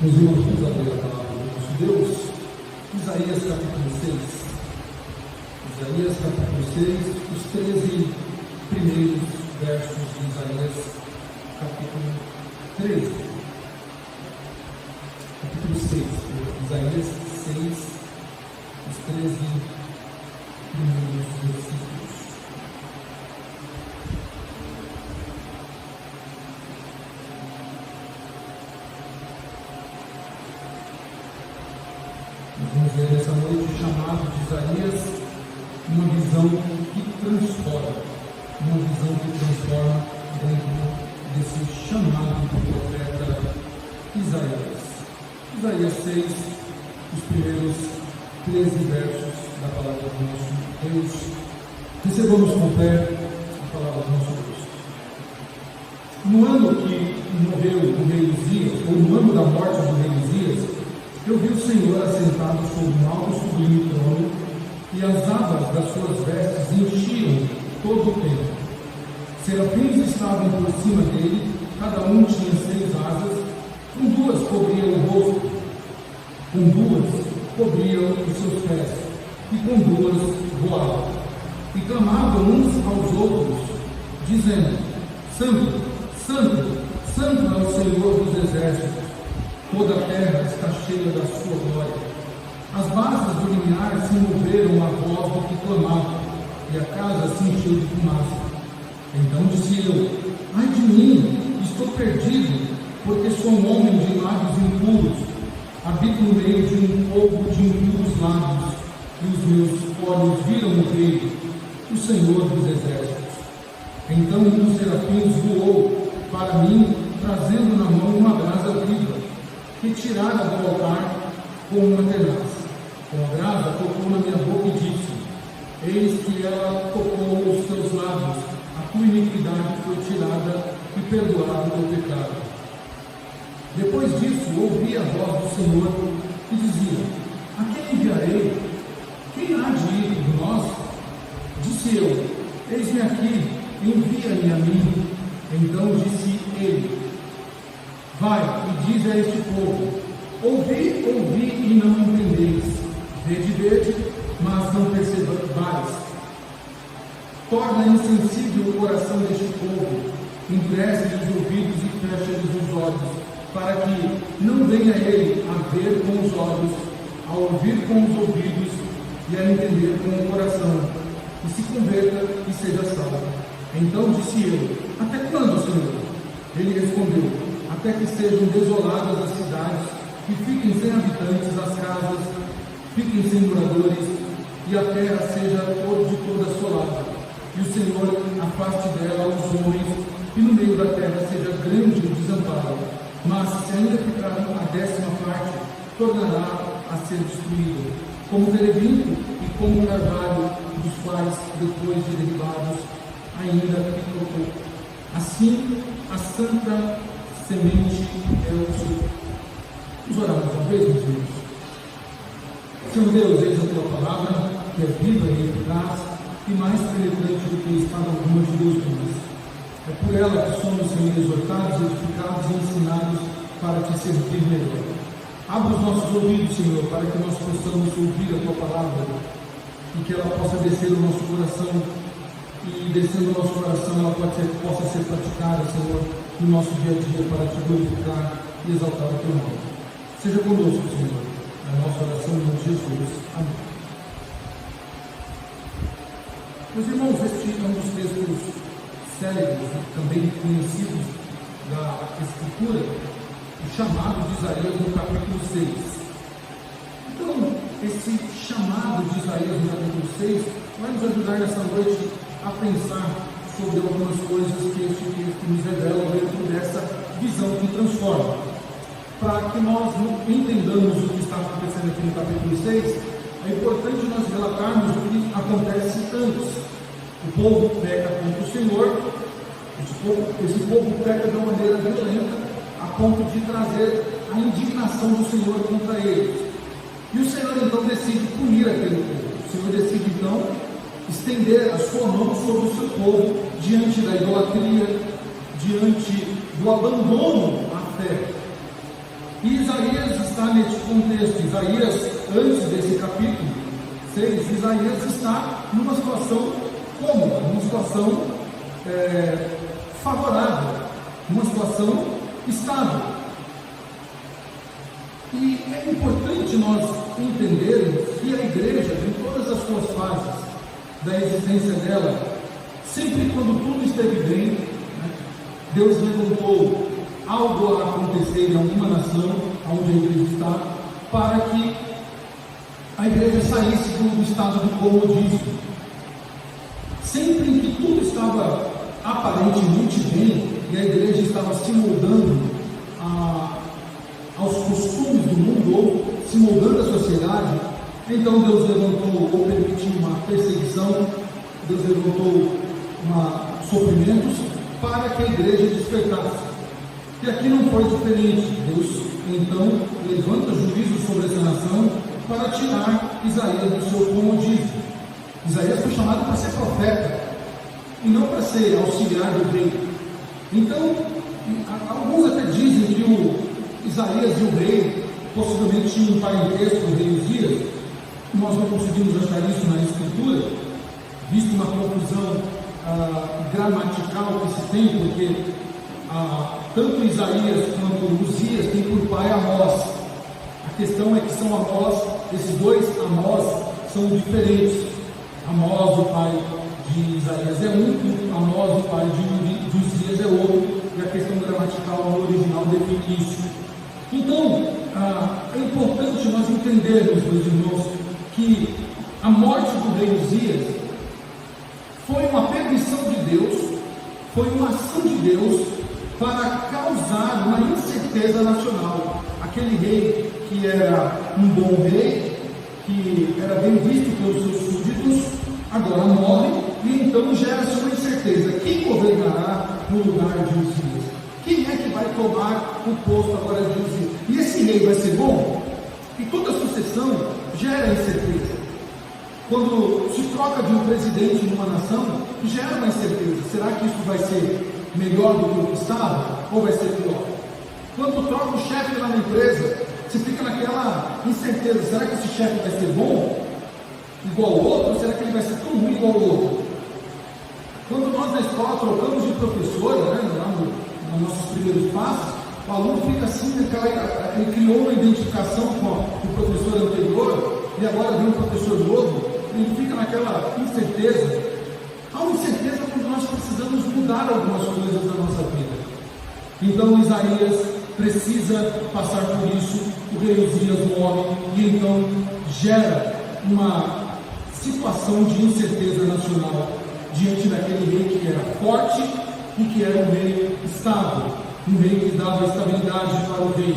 Meus irmãos, vamos abrir a palavra do nosso Deus. Isaías capítulo 6. Isaías capítulo 6, os 13 primeiros versos de Isaías capítulo 13. Capítulo 6, Isaías 6, os 13 primeiros versículos. Vamos ver nessa noite o chamado de Isaías, uma visão que transforma, dentro desse chamado do profeta Isaías. Isaías 6, os primeiros 13 versos da palavra do nosso Deus. Recebamos com fé a palavra do nosso Deus. No ano que morreu o rei Uzias, ou no ano da morte do rei Uzias, eu vi o Senhor assentado sobre um alto e sublime trono, e as abas das suas vestes enchiam todo o templo. Serafins estavam por cima dele, cada um tinha 6 asas, com 2 cobriam o rosto, com 2 cobriam os seus pés, e com 2 voavam. E clamavam uns aos outros, dizendo: Santo, Santo, Santo é o Senhor dos exércitos. Toda a terra está cheia da sua glória. As bases do limiar se moveram à voz do que clamava, e a casa se encheu de fumaça. Então disse eu: ai de mim, estou perdido, porque sou um homem de lábios impuros. Habito no meio de um povo de impuros lábios, e os meus olhos viram o Rei, o Senhor dos exércitos. Então um dos serafins voou para mim, trazendo na mão uma brasa viva, que tirara do altar com uma tenaz. Com a brasa tocou na minha boca e disse: eis que ela tocou os teus lábios, a tua iniquidade foi tirada e perdoado o teu pecado. Depois disso ouvi a voz do Senhor que dizia: a quem enviarei? Quem há de ir por nós? Disse eu: eis-me aqui, envia-me a mim. Então disse ele: vai e diz a este povo: ouvi, ouvi e não entendeis, vede, vede, mas não percebais. Torna insensível o coração deste povo, endurece-lhes os ouvidos e fecha-lhes os olhos, para que não venha ele a ver com os olhos, a ouvir com os ouvidos e a entender com o coração, e se converta e seja salvo. Então disse eu: até quando, Senhor? Ele respondeu: até que sejam desoladas as cidades, e fiquem sem habitantes as casas, fiquem sem moradores, e a terra seja de toda assolada, e o Senhor afaste dela os homens, e no meio da terra seja grande o desamparo. Mas se ainda ficar a 10ª parte, tornará a ser destruído, como terebinto e como carvalho, dos quais, depois de derribados, ainda ficou pouco. Assim, a santa semente é o Senhor. Vamos orar mais uma vez, meus irmãos. Senhor Deus, eis a tua palavra, que é viva e eficaz, e mais penetrante do que espada alguma de Deus diz. É por ela que somos, Senhor, exortados, edificados e ensinados para te servir melhor. Abra os nossos ouvidos, Senhor, para que nós possamos ouvir a tua palavra, e que ela possa descer no nosso coração, e descendo no nosso coração ela possa ser praticada, Senhor, no nosso dia a dia, para te glorificar e exaltar o teu nome. Seja conosco, Senhor, na nossa oração em nome de Jesus. Amém. Meus irmãos, este é um dos textos célebres, também conhecidos da Escritura, o chamado de Isaías no capítulo 6. Então, esse chamado de Isaías no capítulo 6 vai nos ajudar nessa noite a pensar sobre algumas coisas que este texto nos revela dentro dessa visão que transforma. Para que nós entendamos o que está acontecendo aqui no capítulo 6, é importante nós relatarmos o que acontece antes. O povo peca contra o Senhor, esse povo peca de uma maneira violenta, a ponto de trazer a indignação do Senhor contra eles. E o Senhor então decide punir aquele povo. O Senhor decide então estender a sua mão sobre o seu povo diante da idolatria, diante do abandono à fé. E Isaías está nesse contexto. Isaías, antes desse capítulo 6, Isaías está numa situação cômoda, numa situação favorável, numa situação estável. E é importante nós entendermos que a igreja, em todas as suas fases da existência dela, sempre quando tudo esteve bem, né, Deus levantou algo a acontecer em alguma nação, onde a igreja está, para que a igreja saísse do estado de comodismo. Sempre em que tudo estava aparentemente bem, e a igreja estava se moldando aos costumes do mundo, ou se moldando à sociedade, então Deus levantou ou permitiu uma perseguição, Deus levantou sofrimentos para que a igreja despertasse. E aqui não foi diferente. Deus então levanta juízo sobre essa nação para tirar Isaías do seu comodismo. Isaías foi chamado para ser profeta e não para ser auxiliar do rei. Então, alguns até dizem que o Isaías e o rei possivelmente tinham um parentesco, o rei Uzias. Nós não conseguimos achar isso na escritura, visto uma confusão gramatical que se tem, porque tanto Isaías quanto Uzias têm por pai Amós. A questão é que são Amós, esses dois Amós são diferentes. Amós, o pai de Isaías, é um, Amós, o pai de Uzias, é outro, e a questão gramatical no original define isso. Então, é importante nós entendermos, meus irmãos, que a morte do rei Uzias foi uma permissão de Deus, foi uma ação de Deus para causar uma incerteza nacional. Aquele rei que era um bom rei, que era bem visto pelos seus súditos, agora morre, e então gera-se uma incerteza. Quem governará no lugar de Uzias? Quem é que vai tomar o posto agora de Uzias? E esse rei vai ser bom? E toda sucessão gera incerteza. Quando se troca de um presidente numa nação, gera uma incerteza. Será que isso vai ser melhor do que o que estava? Ou vai ser pior? Quando troca o chefe lá na empresa, você fica naquela incerteza. Será que esse chefe vai ser bom igual ao outro? Ou será que ele vai ser tão ruim igual ao outro? Quando nós na escola trocamos de professor, lá nos nossos primeiros passos, o aluno fica assim, ele criou uma identificação com o professor anterior, e agora vem um professor novo, ele fica naquela incerteza. Há uma incerteza quando nós precisamos mudar algumas coisas da nossa vida. Então Isaías precisa passar por isso, o rei Uzias morre, e então gera uma situação de incerteza nacional diante daquele rei que era forte e que era um rei estável, um rei que dava estabilidade para o rei.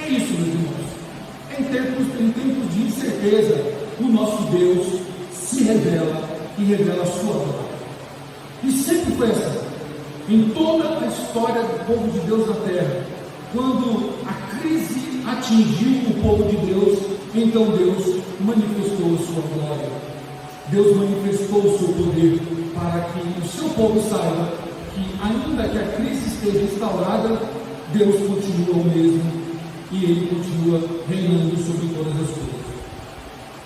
É isso, meus irmãos. Em tempos de incerteza, o nosso Deus se revela e revela a sua glória. E sempre foi assim. Em toda a história do povo de Deus na terra, quando a crise atingiu o povo de Deus, então Deus manifestou a sua glória. Deus manifestou o seu poder para que o seu povo saiba que, ainda que a crise esteja instaurada, Deus continua o mesmo e Ele continua reinando sobre todas as coisas.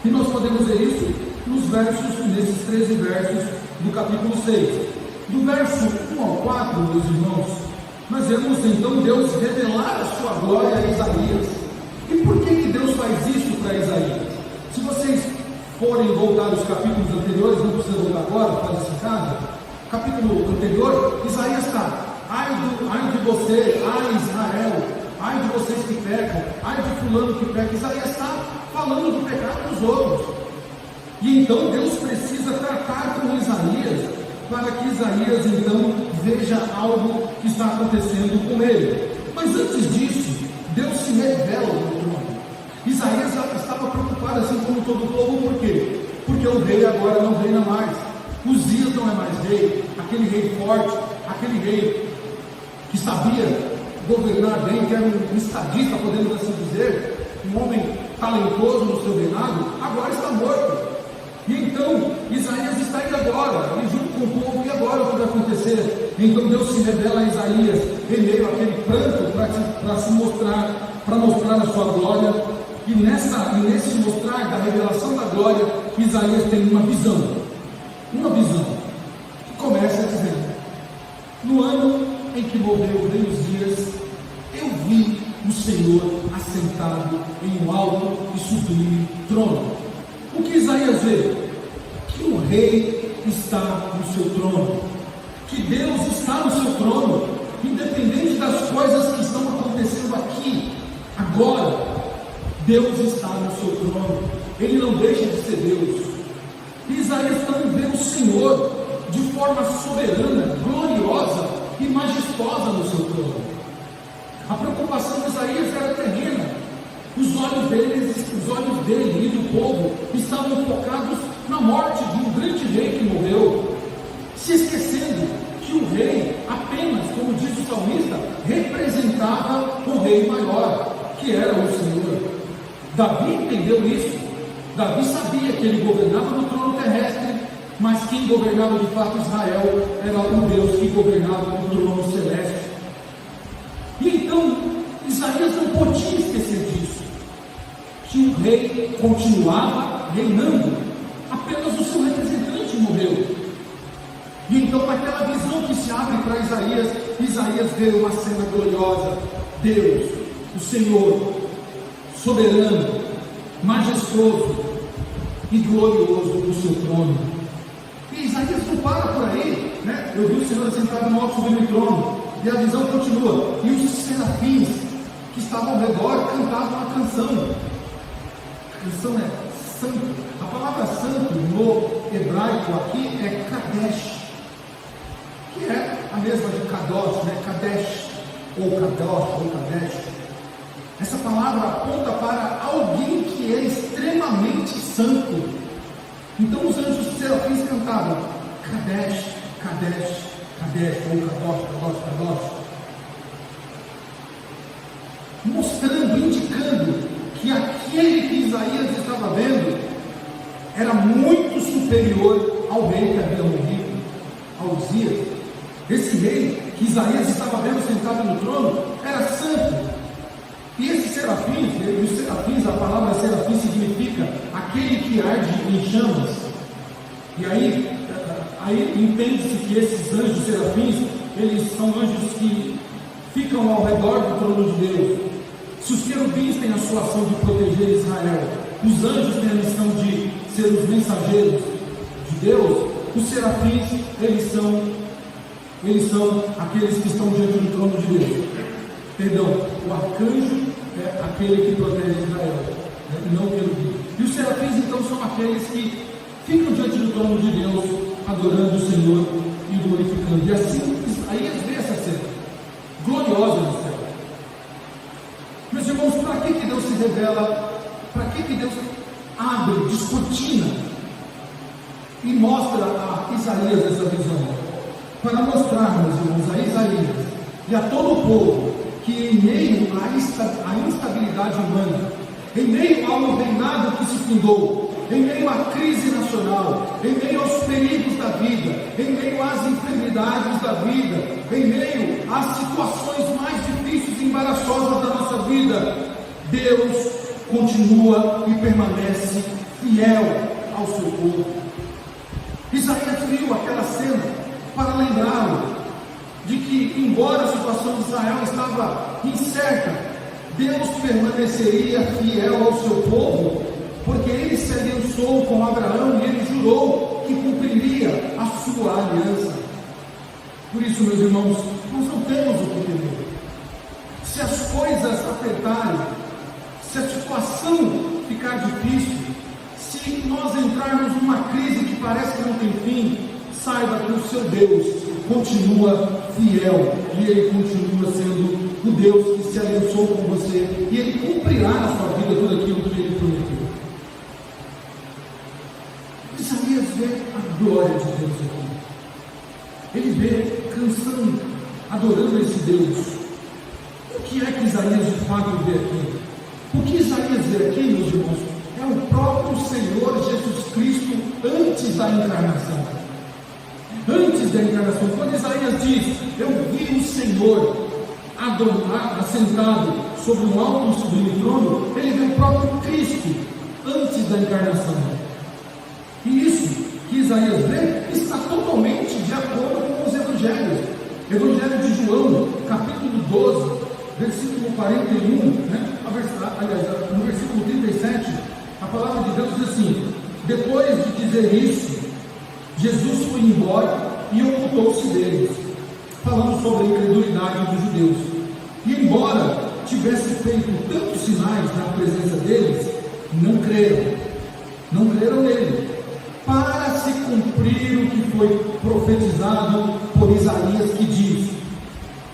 E nós podemos ver isso nesses 13 versos do capítulo 6. Do verso 1 ao 4, meus irmãos, nós vemos então Deus revelar a sua glória a Isaías. E por que Deus faz isso para Isaías? Se vocês forem voltar aos capítulos anteriores, não precisa voltar agora, faz esse caso. Capítulo anterior, Isaías está: ai de você, ai Israel, ai de vocês que pecam, ai de fulano que peca. Isaías está falando do pecado dos outros. E então Deus precisa tratar com Isaías, para que Isaías então veja algo que está acontecendo com ele. Mas antes disso, Deus se revela ao povo. Isaías estava preocupado, assim como todo o povo. Por quê? Porque o rei agora não reina mais. Uzias não é mais rei. Aquele rei forte, aquele rei que sabia governar bem, que era um estadista, podemos assim dizer, um homem talentoso no seu reinado, agora está morto. E então Isaías está indo agora, e junto com o povo. E agora o que vai acontecer? acontecer. Então Deus se revela a Isaías em meio àquele pranto para mostrar a sua glória. E nesse mostrar da revelação da glória, Isaías tem uma visão, que começa dizendo: no ano em que morreu o rei Uzias, eu vi o Senhor assentado em um alto e sublime trono. O que Isaías vê? Que o rei está no seu trono, que Deus está no seu trono, independente das coisas que estão acontecendo aqui, agora. Deus está no seu trono, Ele não deixa de ser Deus. Isaías também vê o Senhor de forma soberana, gloriosa e majestosa no seu trono. A preocupação de Isaías era terrena. Os olhos dele e do povo estavam focados na morte de um grande rei que morreu, se esquecendo que o rei apenas, como diz o salmista, representava o rei maior, que era o Senhor. Davi entendeu isso. Davi sabia que ele governava no trono terrestre, mas quem governava de fato Israel era o Deus que governava no trono celeste. E então Isaías não podia esquecer disso, que o rei continuava reinando, apenas o seu representante morreu. E então naquela visão que se abre para Isaías, Isaías vê uma cena gloriosa: Deus, o Senhor, soberano, majestoso e glorioso no seu trono. E Isaías não para por aí, né? Eu vi o Senhor sentado no alto sublime trono, e a visão continua, e os serafins que estavam ao redor cantavam uma canção. A canção é santo. A palavra santo no hebraico aqui é Kadesh, que é a mesma de Kadosh, né? Kadesh, ou Kadosh, ou Kadesh. Essa palavra aponta para alguém que é extremamente santo. Então os anjos serafins cantavam Kadesh, Kadesh, Kadesh, ou Kadosh, Kadosh, Kadosh, mostrando, indicando que aquele que Isaías estava vendo era muito superior ao rei que havia morrido, ao Uzias. Esse rei que Isaías estava vendo sentado no trono era santo. E esses serafins, os serafins, a palavra serafim significa aquele que arde em chamas. E aí entende-se que esses anjos serafins, eles são anjos que ficam ao redor do trono de Deus. Se os querubins têm a sua ação de proteger Israel, os anjos têm a missão de ser os mensageiros de Deus, os serafins, eles são aqueles que estão diante do trono de Deus. Perdão, o arcanjo é aquele que protege Israel, né? Não o querubim. E os serafins então são aqueles que ficam diante do trono de Deus, adorando o Senhor e glorificando. E assim Isaías vê essa cena gloriosa no céu. Meus irmãos, para que Deus se revela? Para que Deus abre, descortina e mostra a Isaías essa visão? Para mostrar, meus irmãos, a Isaías e a todo o povo que em meio à instabilidade humana, em meio ao reinado que se fundou, em meio à crise nacional, em meio aos perigos da vida, em meio às enfermidades da vida, em meio às situações mais difíceis e embaraçosas da nossa vida, Deus continua e permanece fiel ao seu povo. Isaías viu aquela cena para lembrá-lo de que, embora a situação de Israel estava incerta, Deus permaneceria fiel ao seu povo, porque ele se aliançou com Abraão e ele jurou que cumpriria a sua aliança. Por isso, meus irmãos, nós não temos o que temer. Se as coisas apertarem, se a situação ficar difícil, se nós entrarmos numa crise que parece que não tem fim, saiba que o seu Deus continua fiel e Ele continua sendo o Deus que se aliançou com você e Ele cumprirá na sua vida tudo aquilo que Ele prometeu. Isaías vê a glória de Deus aqui. Ele vê cantando, adorando esse Deus. O que é que Isaías de fato vê aqui? O que Isaías vê aqui, meus irmãos, é o próprio Senhor Jesus Cristo antes da encarnação. Antes da encarnação, quando Isaías diz: eu vi o Senhor assentado sobre um alto e sublime trono. Ele vê o próprio Cristo antes da encarnação. E isso que Isaías vê está totalmente de acordo com os evangelhos. Evangelho de João, capítulo 12, versículo 41, aliás, no versículo 37, a palavra de Deus diz assim: depois de dizer isso, Jesus foi embora e ocultou-se deles, falando sobre a incredulidade dos judeus. E embora tivesse feito tantos sinais na presença deles, não creram nele, para se cumprir o que foi profetizado por Isaías, que diz: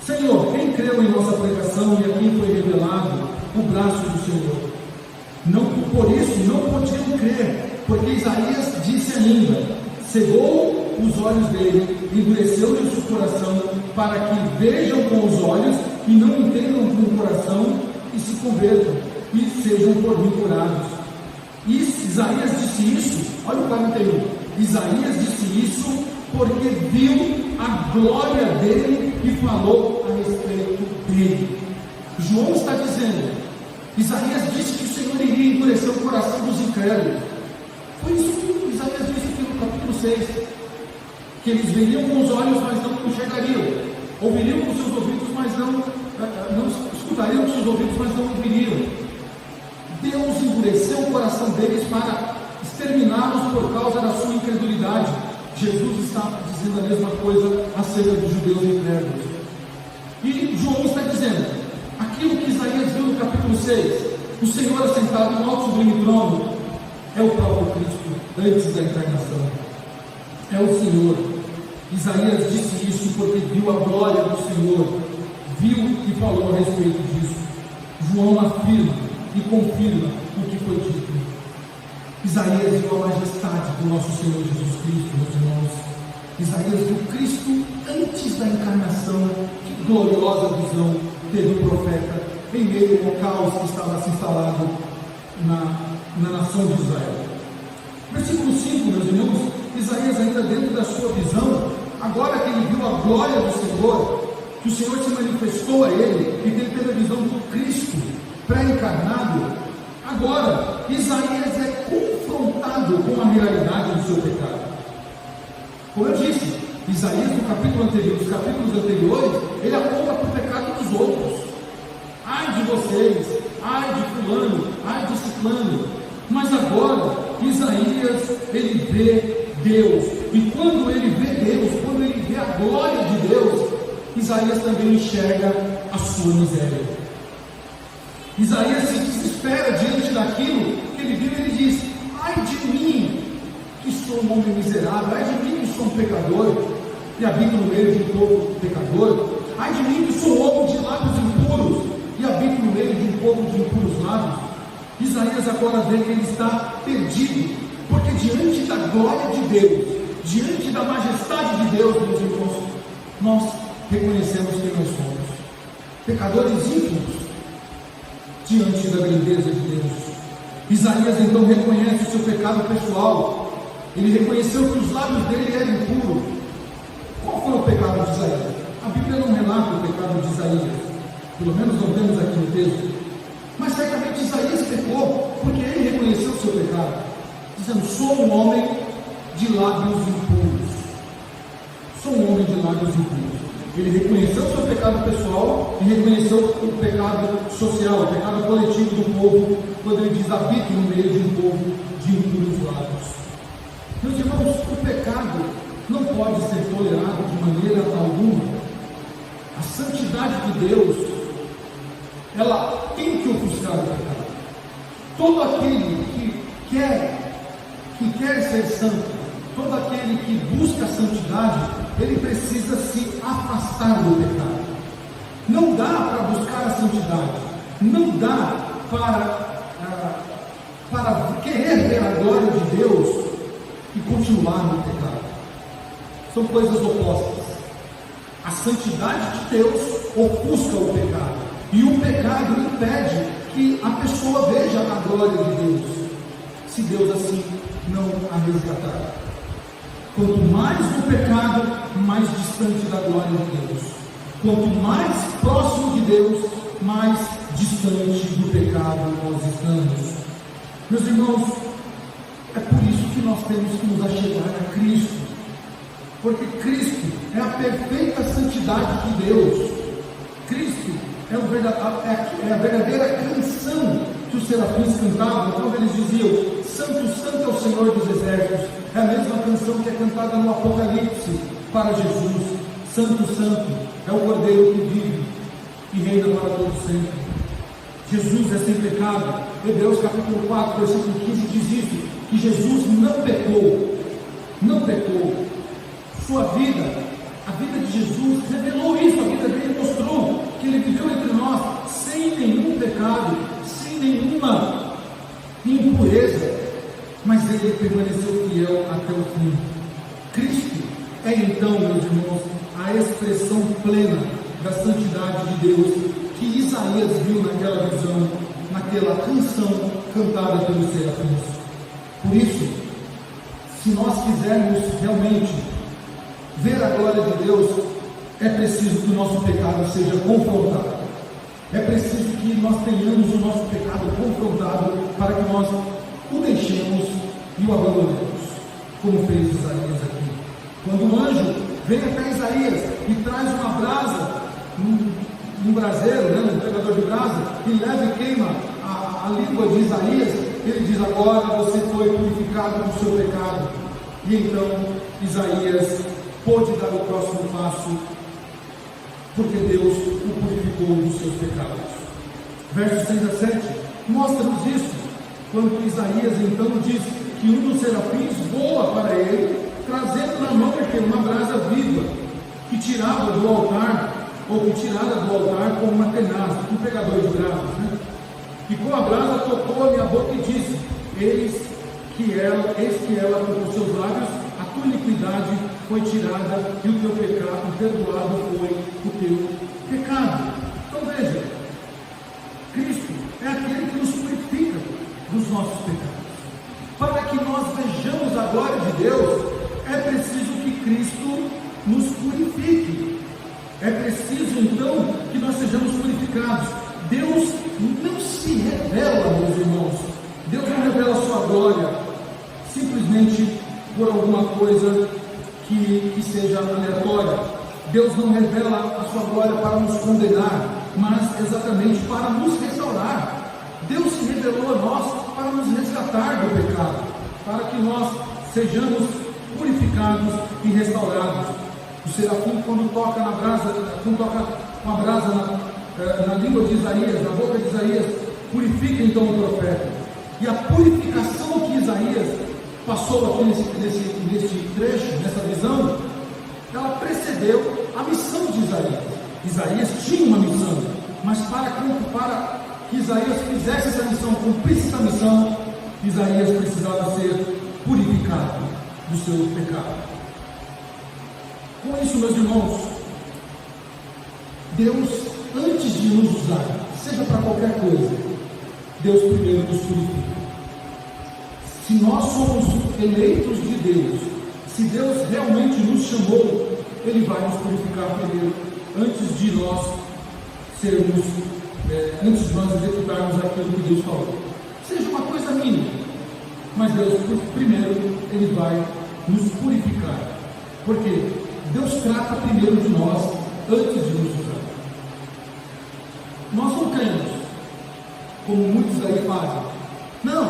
Senhor, quem creu em nossa pregação e a quem foi revelado o braço do Senhor? Não, por isso não podiam crer, porque Isaías disse ainda: cegou os olhos dele, endureceu-lhe o seu coração, para que vejam com os olhos e não entendam com o coração, e se convertam e sejam por mim curados. E Isaías disse isso, olha o 41, Isaías disse isso porque viu a glória dele e falou a respeito dele. João está dizendo, Isaías disse que o Senhor iria endurecer o coração dos incrédulos. Foi isso que Isaías disse aqui no capítulo 6, que eles veriam com os olhos, mas não enxergariam, ouviriam com seus ouvidos, mas não escutariam com seus ouvidos, mas não ouviriam. Deus endureceu o coração deles para exterminá-los por causa da sua incredulidade. Jesus está dizendo a mesma coisa acerca dos judeus incrédulos. E João está dizendo, aquilo que Isaías viu no capítulo 6, o Senhor assentado no alto sublime trono, é o próprio Cristo antes da encarnação. É o Senhor. Isaías disse isso porque viu a glória do Senhor, viu e falou a respeito disso. João afirma e confirma o que foi dito. Isaías viu a majestade do nosso Senhor Jesus Cristo, meus irmãos. Isaías viu Cristo antes da encarnação. Que gloriosa visão teve o profeta em meio ao caos que estava se instalado na nação de Israel. Versículo 5, meus irmãos, Isaías ainda dentro da sua visão, agora que ele viu a glória do Senhor, que o Senhor se manifestou a ele, e que ele teve a visão do Cristo pré-encarnado, agora Isaías é confrontado com a realidade do seu pecado. Como eu disse, Isaías no capítulo anterior, nos capítulos anteriores, ele aponta para o pecado dos outros. Ai de vocês, ai de fulano, ai de ciclano. Mas agora Isaías, ele vê Deus, e quando ele vê Deus, quando ele vê a glória de Deus, Isaías também enxerga a sua miséria. Isaías se desespera diante daquilo que ele viu, e ele diz: ai de mim, que sou um homem miserável, ai de mim que sou um pecador, e habito no meio de um povo pecador, ai de mim que sou um homem de lábios impuros, e habito no meio de um povo de impuros lábios. Isaías agora vê que ele está perdido, porque diante da glória de Deus, diante da majestade de Deus, meus irmãos, nós reconhecemos quem nós somos, pecadores íntimos, diante da grandeza de Deus. Isaías então reconhece o seu pecado pessoal, ele reconheceu que os lábios dele eram impuros. Qual foi o pecado de Isaías? A Bíblia não relata o pecado de Isaías, pelo menos não temos aqui no texto, mas certamente Isaías pecou, porque ele reconheceu o seu pecado, dizendo: sou um homem de lábios impuros, sou um homem de lábios impuros. Ele reconheceu o seu pecado pessoal e reconheceu o pecado social, o pecado coletivo do povo, quando ele diz: habito no meio de um povo de impuros lábios. Meus irmãos, o pecado não pode ser tolerado de maneira alguma. A santidade de Deus, ela tem que ofuscar o pecado. Todo aquele que quer ser santo, todo aquele que busca a santidade, ele precisa se afastar do pecado. Não dá para buscar a santidade, não dá para querer ver a glória de Deus e continuar no pecado. São coisas opostas. A santidade de Deus ofusca o pecado, e o pecado impede que a pessoa veja a glória de Deus, se Deus assim não a resgatar. Quanto mais do pecado, mais distante da glória de Deus. Quanto mais próximo de Deus, mais distante do pecado nós estamos. Meus irmãos, é por isso que nós temos que nos achegar a Cristo, porque Cristo é a perfeita santidade de Deus. Cristo é a verdadeira canção que os serafins cantavam quando eles diziam: Santo, Santo é o Senhor dos Exércitos. É a mesma canção que é cantada no Apocalipse para Jesus. Santo, Santo é o Cordeiro que vive e reina para todo sempre. Jesus é sem pecado. Hebreus capítulo 4, versículo 15 diz isso, que Jesus não pecou. Sua vida, a vida de Jesus revelou isso, a vida dele mostrou que ele viveu entre nós sem nenhum pecado, sem nenhuma impureza, mas ele permaneceu fiel até o fim. Cristo é então, meus irmãos, a expressão plena da santidade de Deus que Isaías viu naquela visão, naquela canção cantada pelos serafins. Por isso, se nós quisermos realmente ver a glória de Deus, é preciso que o nosso pecado seja confrontado. É preciso que nós tenhamos o nosso pecado confrontado para que nós o deixemos e o abandonemos, como fez Isaías aqui. Quando um anjo vem até Isaías e traz uma brasa, um braseiro, um pegador de brasa, e leva e queima a língua de Isaías, ele diz: agora você foi purificado do seu pecado. E então Isaías pôde dar o próximo passo, porque Deus o purificou dos seus pecados. Versos 6 a 7 mostra-nos isso, quando Isaías então diz que um dos serafins voa para ele, trazendo na mão uma brasa viva, que tirava do altar, ou que tirara do altar com uma tenaz, um pegador de brasas, E com a brasa tocou a minha boca e disse: eis que ela tocou seus lábios, a tua iniquidade foi tirada e o teu pecado perdoado foi o teu pecado. Então veja, Cristo é aquele que nos purifica dos nossos pecados. Para que nós vejamos a glória de Deus, é preciso que Cristo nos purifique. É preciso então que nós sejamos purificados. Deus não se revela, meus irmãos. Deus não revela a sua glória simplesmente por alguma coisa que seja aleatória. Deus não revela a sua glória para nos condenar, mas exatamente para nos restaurar. Deus se revelou a nós para nos resgatar do pecado, para que nós sejamos purificados e restaurados. O serafim, quando toca na brasa, quando toca uma brasa na língua de Isaías, na boca de Isaías, purifica então o profeta. E a purificação que Isaías passou aqui nesse trecho, nessa visão, ela precedeu a missão de Isaías. Isaías tinha uma missão, mas para que Isaías fizesse essa missão, cumprisse essa missão, Isaías precisava ser purificado do seu pecado. Com isso, meus irmãos, Deus, antes de nos usar, seja para qualquer coisa, Deus primeiro nos purifica. Se nós somos eleitos de Deus, se Deus realmente nos chamou, Ele vai nos purificar primeiro, antes de nós executarmos aquilo que Deus falou. Seja uma coisa mínima, mas Deus primeiro, Ele vai nos purificar. Porque Deus trata primeiro de nós, antes de nos usar. Nós não cremos, como muitos aí fazem. Não,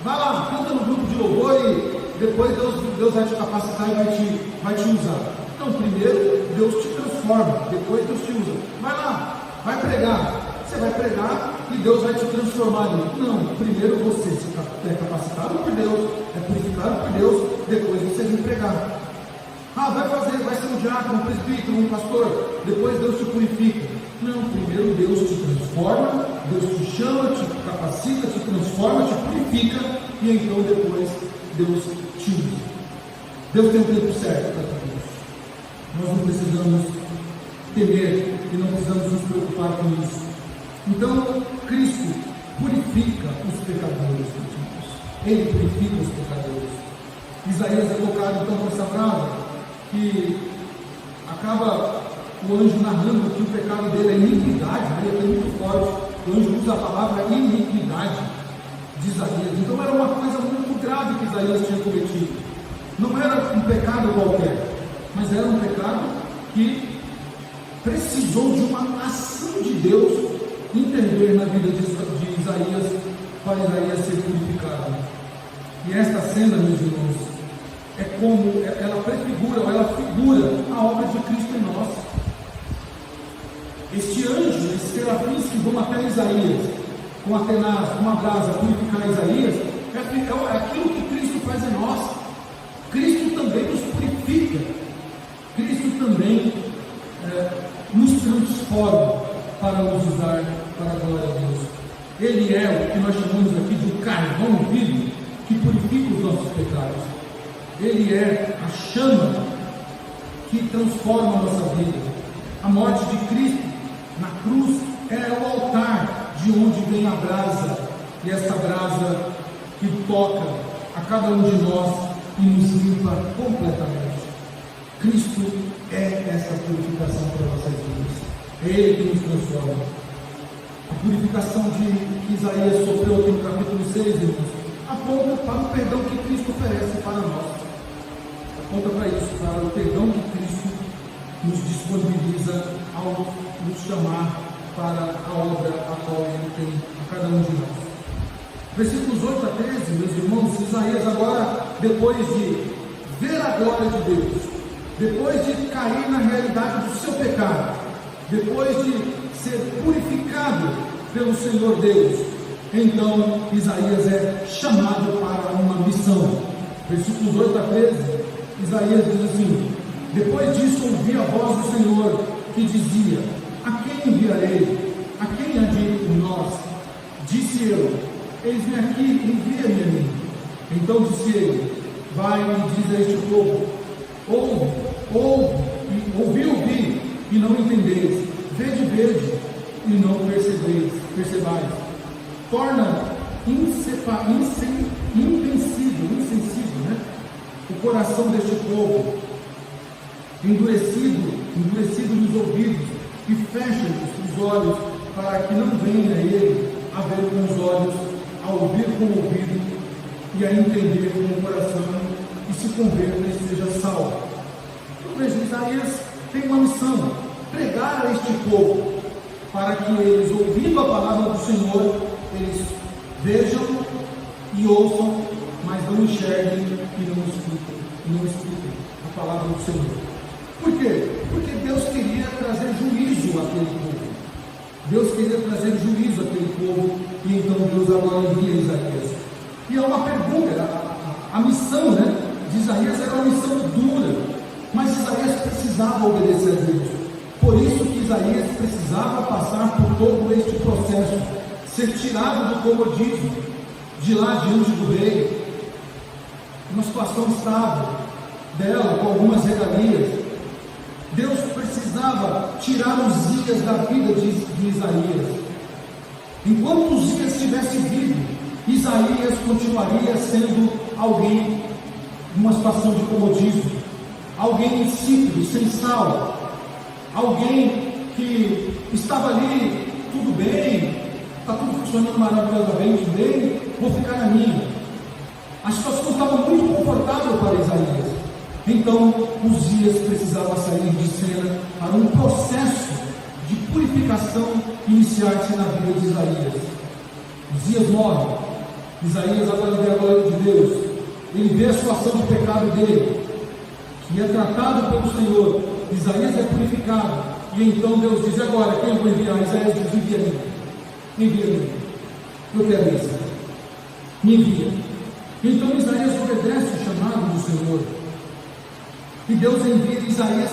vai lá, canta no grupo de louvor e depois Deus vai te capacitar e vai te usar. Então, primeiro Deus te transforma, depois Deus te usa. Vai lá, vai pregar. Você vai pregar e Deus vai te transformar. Não, primeiro você é capacitado por Deus, é purificado por Deus, depois você vem pregar. Vai ser um diácono, um presbítero, um pastor, depois Deus te purifica. Não, primeiro Deus te transforma, Deus te chama, te capacita, te transforma, te purifica, e então depois Deus te usa. Deus tem um tempo certo para tudo isso. Nós não precisamos temer e não precisamos nos preocupar com isso. Então, Cristo purifica os pecadores, irmãos. Ele purifica os pecadores. Isaías é tocado então por essa brasa, que acaba o anjo narrando que o pecado dele é iniquidade, né? Ele é muito forte. O anjo usa a palavra iniquidade de Isaías. Então era uma coisa muito grave que Isaías tinha cometido. Não era um pecado qualquer, mas era um pecado que precisou de uma ação de Deus intervir na vida de Isaías, para Isaías ser purificado. E esta cena, meus irmãos, é como ela prefigura, ou ela figura a obra de Cristo em nós. Este anjo, esses serafins que vão até Isaías, com a tenaz, com uma brasa, purificar Isaías, é aquilo que Cristo faz em nós. Cristo também nos purifica, Cristo também nos transforma para nos usar para a glória de Deus. Ele é o que nós chamamos aqui de um carvão vivo que purifica os nossos pecados. Ele é a chama que transforma a nossa vida. A morte de Cristo na cruz é o altar de onde vem a brasa, e essa brasa que toca a cada um de nós e nos limpa completamente. Cristo é essa purificação para nossas vidas. É Ele que nos transforma. A purificação que Isaías sofreu aqui no capítulo 6, irmãos, aponta para o perdão que Cristo oferece para nós. Aponta para isso, para o perdão que Cristo nos disponibiliza ao nos chamar para a obra a qual Ele tem a cada um de nós. Versículos 8 a 13, meus irmãos, Isaías agora, depois de ver a glória de Deus, depois de cair na realidade do seu pecado, depois de ser purificado pelo Senhor Deus, então Isaías é chamado para uma missão. Versículos 8 a 13, Isaías diz assim: depois disso ouvi a voz do Senhor que dizia: a quem enviarei? A quem há de ir por nós? Disse eu: eis-me aqui, envia-me a mim. Então disse ele: vai e diz a este povo: ouvi, e não entendeis, vede, e não percebais. Torna insensível, né? O coração deste povo, endurecido nos ouvidos, e fecha-lhes os olhos, para que não venha ele a ver com os olhos, a ouvir com o ouvido, e a entender com o coração, e se converta e seja salvo. Então veja, Isaías tem uma missão: pregar a este povo, para que eles, ouvindo a palavra do Senhor, eles vejam e ouçam, mas não enxerguem e não escutem a palavra do Senhor. Por quê? Porque Deus queria trazer juízo àquele povo. Deus queria trazer juízo àquele povo, e então Deus agora envia Isaías. E é uma pergunta, a missão, né, de Isaías era uma missão dura, mas Isaías precisava obedecer a Deus. Por isso que Isaías precisava passar por todo este processo, ser tirado do comodismo, de lá diante do rei, uma situação estável dela, com algumas regalias. Deus precisava tirar Uzias da vida de Isaías. Enquanto Uzias estivesse vivo, Isaías continuaria sendo alguém numa situação de comodismo, alguém insípido, sem sal, alguém que estava ali, tudo bem, está tudo funcionando maravilhosamente bem, vou ficar na minha. A situação estava muito confortável para Isaías. Então Uzias precisava sair de cena para um processo de purificação iniciar-se na vida de Isaías. Uzias morre, Isaías agora vê a glória de Deus, ele vê a situação de pecado dele, e é tratado pelo Senhor. Isaías é purificado, e então Deus diz: agora quem eu vou enviar? Isaías diz: envia-me, eu quero isso, me envia. Então Isaías obedece o chamado do Senhor, e Deus envia Isaías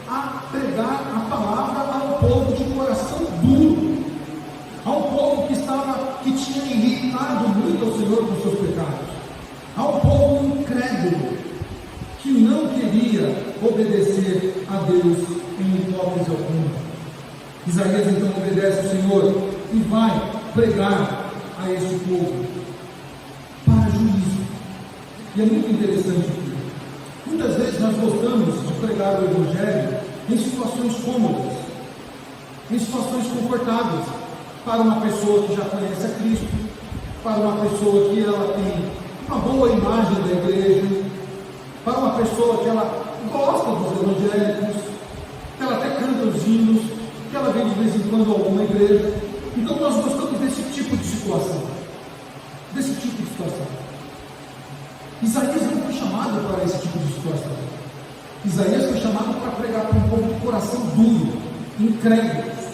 a pregar a palavra ao povo de coração duro, ao povo que tinha irritado muito ao Senhor com seus pecados, ao povo incrédulo, que não queria obedecer a Deus em hipótese alguma. Isaías então obedece ao Senhor e vai pregar a este povo para juízo. E é muito interessante aqui. Muitas vezes nós gostamos de pregar o Evangelho em situações cômodas, em situações confortáveis, para uma pessoa que já conhece a Cristo, para uma pessoa que ela tem uma boa imagem da igreja, para uma pessoa que ela gosta dos evangélicos, que ela até canta os hinos, que ela vem de vez em quando a alguma igreja. Então nós gostamos desse tipo de situação, Isaías não foi chamado para esse tipo de situação. Isaías foi chamado para pregar para um povo de coração duro, incrédulos,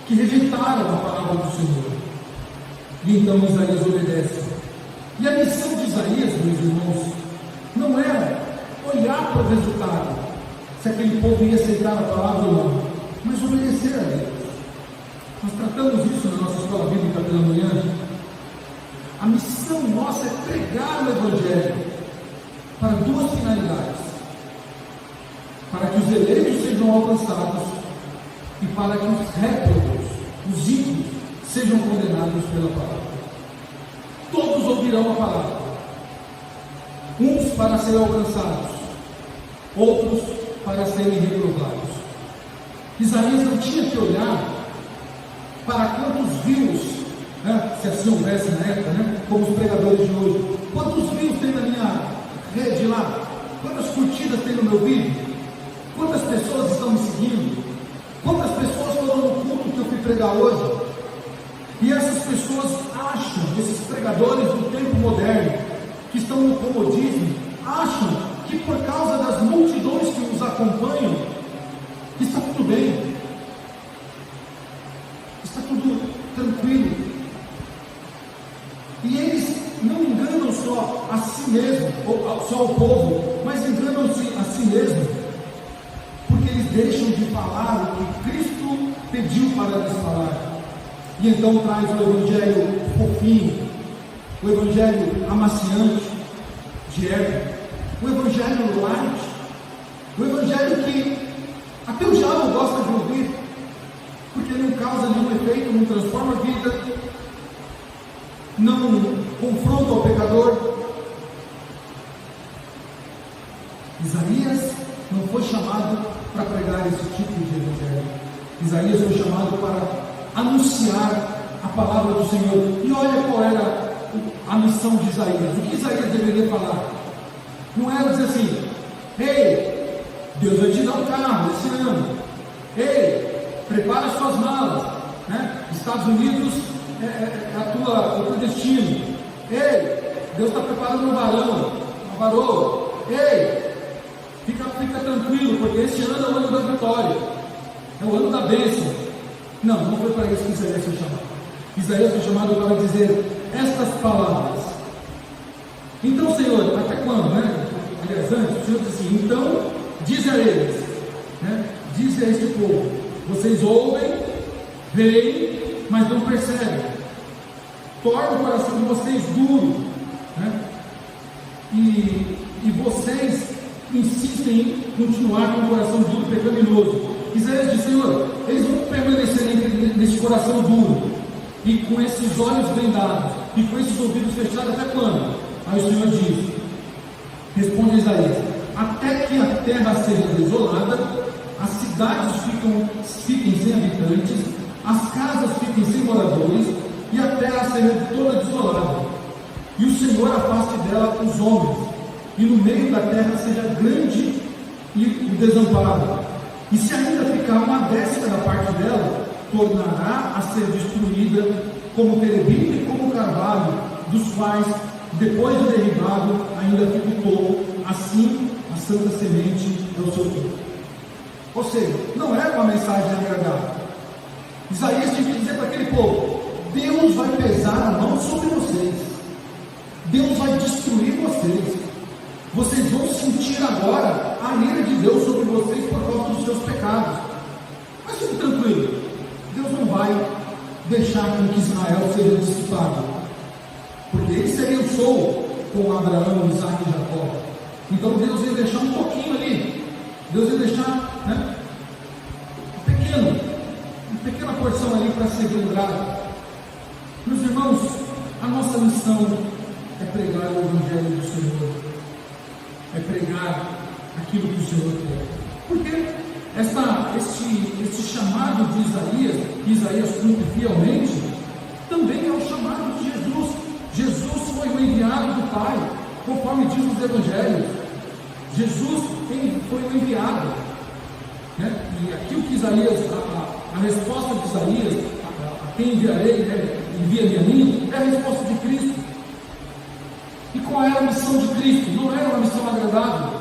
que rejeitaram a palavra do Senhor. E então Isaías obedece. E a missão de Isaías, meus irmãos, não era olhar para o resultado, se aquele povo ia aceitar a palavra ou não, mas obedecer a Deus. Nós tratamos isso na nossa escola bíblica pela manhã. A missão nossa é pregar o Evangelho para duas finalidades: para que os eleitos sejam alcançados e para que os réprobos, os ímpios, sejam condenados pela palavra. Todos ouvirão a palavra, uns para serem alcançados, outros para serem reprovados. Isaías não tinha que olhar para quantos views, se assim houvesse na época, como os pregadores de hoje. Quantos views tem na minha rede lá? Quantas curtidas tem no meu vídeo? Quantas pessoas estão me seguindo? Quantas pessoas foram no culto que eu fui pregar hoje? E essas pessoas acham, esses pregadores do tempo moderno, que estão no comodismo, acham que por causa das multidões que os acompanham, está tudo bem, está tudo tranquilo. E eles não enganam só a si mesmos, ou só o povo, mas enganam-se a si mesmos, porque eles deixam de falar o que Cristo pediu para eles falar. E então traz o evangelho fofinho, o evangelho amaciante de Eva, o evangelho light, o evangelho que até o diabo gosta de ouvir, porque não causa nenhum efeito, não transforma a vida, não confronta o pecador. Isaías não foi chamado para pregar esse tipo de evangelho. Isaías foi chamado para anunciar a palavra do Senhor. E olha qual era a missão de Isaías. O que Isaías deveria falar? Não era dizer assim: ei, Deus vai te dar um carro esse ano. Ei, prepara suas malas, Estados Unidos o teu destino. Ei, Deus está preparando um varão, uma varoa. Ei, fica tranquilo, porque esse ano é o ano da vitória, é o ano da bênção. Não foi para isso que Isaías foi chamado. Isaías foi chamado para dizer estas palavras. Então, Senhor, até quando, Aliás, antes, o Senhor disse assim: então, diz a eles, diz a este povo: vocês ouvem, veem, mas não percebem. Torna o coração de vocês duro, e vocês insistem em continuar com o coração duro e pecaminoso. Isaías diz: Senhor, eles vão permanecer nesse coração duro e com esses olhos vendados e com esses ouvidos fechados até quando? Aí o Senhor diz, responde Isaías: até que a terra seja desolada, as cidades fiquem sem habitantes, as casas fiquem sem moradores e a terra seja toda desolada, e o Senhor afaste dela os homens, e no meio da terra seja grande e o desamparo. E se ainda ficar uma décima da parte dela, tornará a ser destruída como terebinto e como carvalho, dos quais, depois de derribado, ainda fica o topo. Assim, a santa semente é o seu povo. Ou seja, não era uma mensagem agradável. Isaías tinha que dizer para aquele povo: Deus vai pesar a mão sobre vocês, Deus vai destruir vocês. Vocês vão sentir agora a ira de Deus sobre vocês por causa dos seus pecados. Mas fique tranquilo, Deus não vai deixar com que Israel seja dissipado, porque ele seria o sou com Abraão, Isaac e Jacó. Então Deus ia deixar um pouquinho ali, Deus ia deixar uma pequena porção ali para ser lembrado. Meus irmãos, a nossa missão é pregar o Evangelho do Senhor, é pregar aquilo que o Senhor quer. Por quê? este chamado de Isaías, que Isaías cumpre fielmente, também é o chamado de Jesus. Jesus foi o enviado do Pai, conforme diz os Evangelhos. Jesus foi o enviado, né? E aqui o que Isaías, a resposta de Isaías, a quem enviarei, né? Envia-me a mim, é a resposta de Cristo. E qual era a missão de Cristo? Não era uma missão agradável.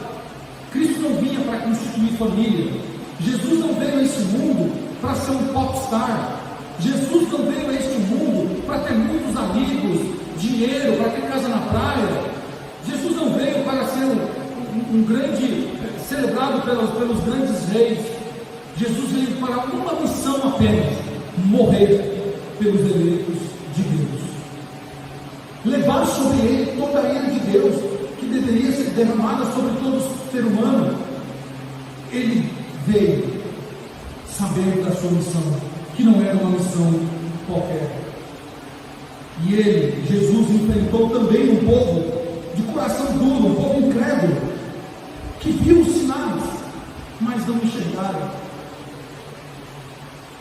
Cristo não vinha para constituir família. Jesus não veio a este mundo para ser um popstar. Jesus não veio a este mundo para ter muitos amigos, dinheiro, para ter casa na praia. Jesus não veio para ser um grande, celebrado pelos grandes reis. Jesus veio para uma missão apenas: morrer pelos eleitos de Deus. Levar sobre ele toda a ira de Deus, que deveria ser derramada sobre todo ser humano. Ele veio sabendo da sua missão, que não era uma missão qualquer. E ele, Jesus, enfrentou também um povo de coração duro, um povo incrédulo, que viu os sinais, mas não enxergaram.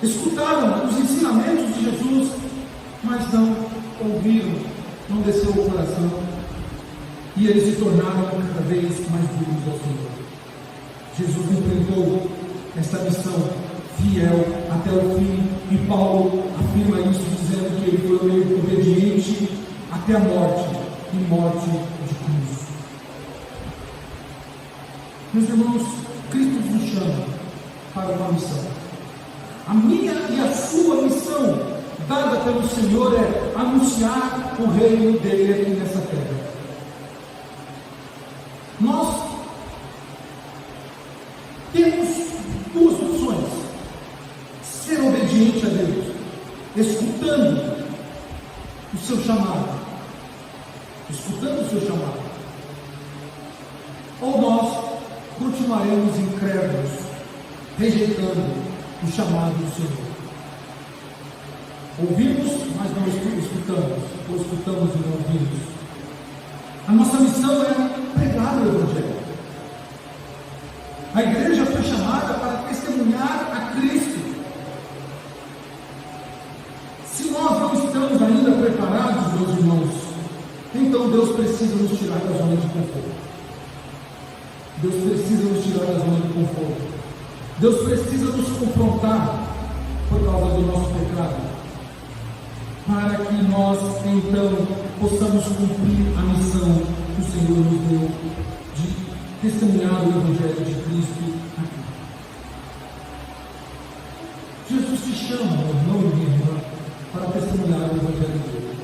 Escutaram os ensinamentos de Jesus, mas não ouviram, não desceu o coração, e eles se tornaram cada vez mais duros ao Senhor. Jesus enfrentou esta missão fiel até o fim, e Paulo afirma isso dizendo que ele foi obediente até a morte, e morte de cruz. Meus irmãos, Cristo nos chama para uma missão. A minha e a sua missão dada pelo Senhor é anunciar o reino dele aqui nessa terra. Nós temos duas opções: ser obediente a Deus, escutando o seu chamado, ou nós continuaremos incrédulos, rejeitando o chamado do Senhor. Ouvimos, mas não escutamos, ou escutamos e não ouvimos. A nossa missão é pregar o Evangelho. A igreja foi chamada para testemunhar a Cristo. Se nós não estamos ainda preparados, meus irmãos, então Deus precisa nos tirar da zona de conforto. Deus precisa nos tirar da zona de conforto. Deus precisa nos confrontar por causa do nosso pecado, para que nós então possamos cumprir a missão que o Senhor nos deu de testemunhar o Evangelho de Cristo aqui. Jesus te chama, meu irmão e minha irmã, para testemunhar o Evangelho dele.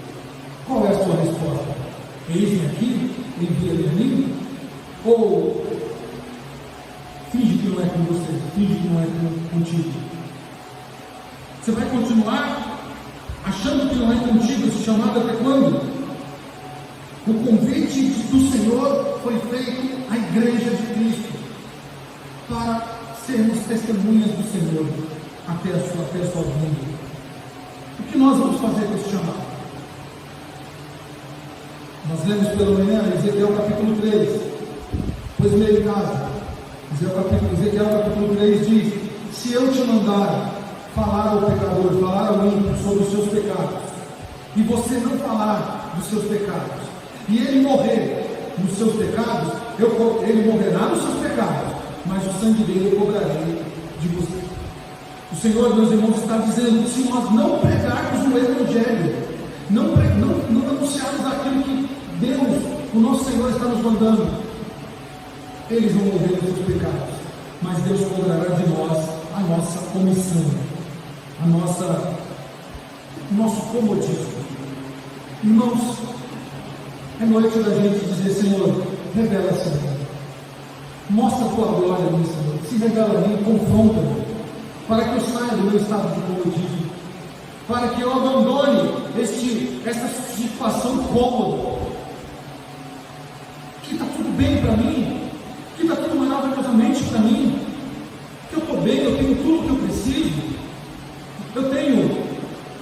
Qual é a sua resposta? Eis-me aqui, envia-me a mim? Ou finge que não é com você, finge que não é contigo? Você vai continuar achando que não é contigo esse chamado até quando? O convite do Senhor foi feito à igreja de Cristo para sermos testemunhas do Senhor até a sua vinda. O que nós vamos fazer com esse chamado? Nós lemos pela manhã Ezequiel capítulo 3, depois leia em casa. Ezequiel capítulo 3 diz: se eu te mandar falar ao pecador, falar ao ímpio sobre os seus pecados, e você não falar dos seus pecados, e ele morrer nos seus pecados, ele morrerá nos seus pecados, mas o sangue dele eu cobrarei de você. O Senhor, meus irmãos, está dizendo: se nós não pregarmos o Evangelho, não anunciarmos aquilo que Deus, o nosso Senhor, está nos mandando, eles vão morrer nos seus pecados, mas Deus cobrará de nós a nossa omissão, o nosso comodismo. Irmãos, é noite da gente dizer: Senhor, revela-se a mim, mostra a tua glória a mim, Senhor, se revela a mim, confronta-me, para que eu saia do meu estado de comodismo, para que eu abandone essa situação cômoda, que está tudo bem para mim, que está tudo maravilhosamente para mim, que eu estou bem, eu tenho tudo que eu preciso, eu tenho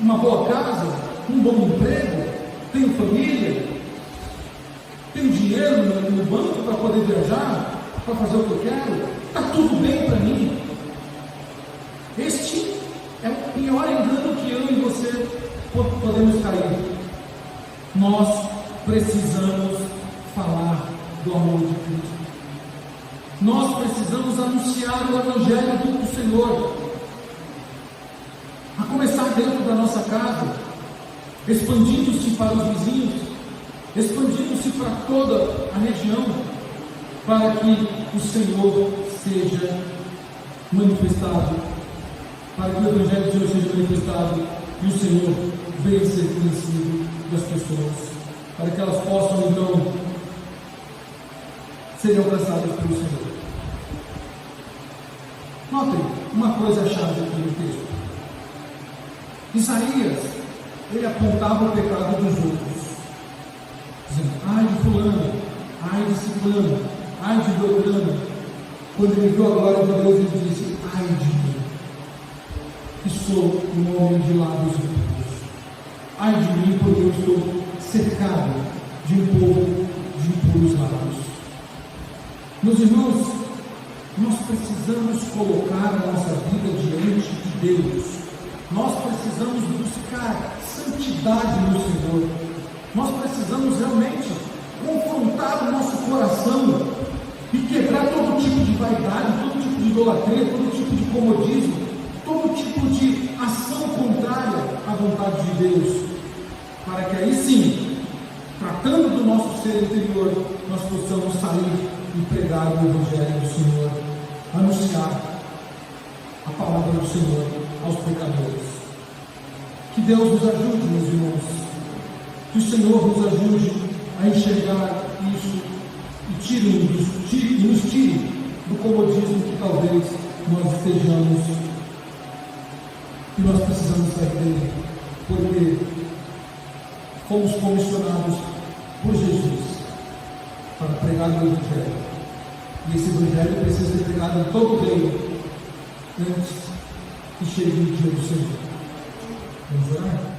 uma boa casa, um bom emprego, tenho família, tenho dinheiro no banco para poder viajar, para fazer o que eu quero, está tudo bem para mim. pior engano que eu e você podemos cair. Nós precisamos falar do amor de Cristo. Nós precisamos anunciar o Evangelho do Senhor. A começar dentro da nossa casa, expandindo-se para os vizinhos, expandindo-se para toda a região, para que o Senhor seja manifestado, para que o Evangelho de Deus seja manifestado e o Senhor venha ser conhecido das pessoas, para que elas possam então serem alcançadas pelo Senhor. Notem uma coisa chave aqui no texto. Isaías, ele apontava o pecado dos outros, dizendo: ai de fulano, ai de ciclano, ai de beltrano. Quando ele viu a glória de Deus, ele disse: ai de mim, que sou um homem de lábios impuros. Ai de mim, porque eu estou cercado de um povo de impuros lábios. Meus irmãos, nós precisamos colocar a nossa vida diante de Deus. Nós precisamos buscar santidade no Senhor. Nós precisamos realmente confrontar o nosso coração e quebrar todo tipo de vaidade, todo tipo de idolatria, todo tipo de comodismo, todo tipo de ação contrária à vontade de Deus, para que aí sim, tratando do nosso ser interior, nós possamos sair e pregar o Evangelho do Senhor, anunciar a palavra do Senhor aos pecadores. Que Deus nos ajude, meus irmãos, que o Senhor nos ajude a enxergar isso e nos tire do comodismo que talvez nós estejamos, e nós precisamos sair dele, porque fomos comissionados por Jesus para pregar o Evangelho, e esse Evangelho precisa ser pregado em todo o reino antes que chegue o dia do Senhor. Vamos orar?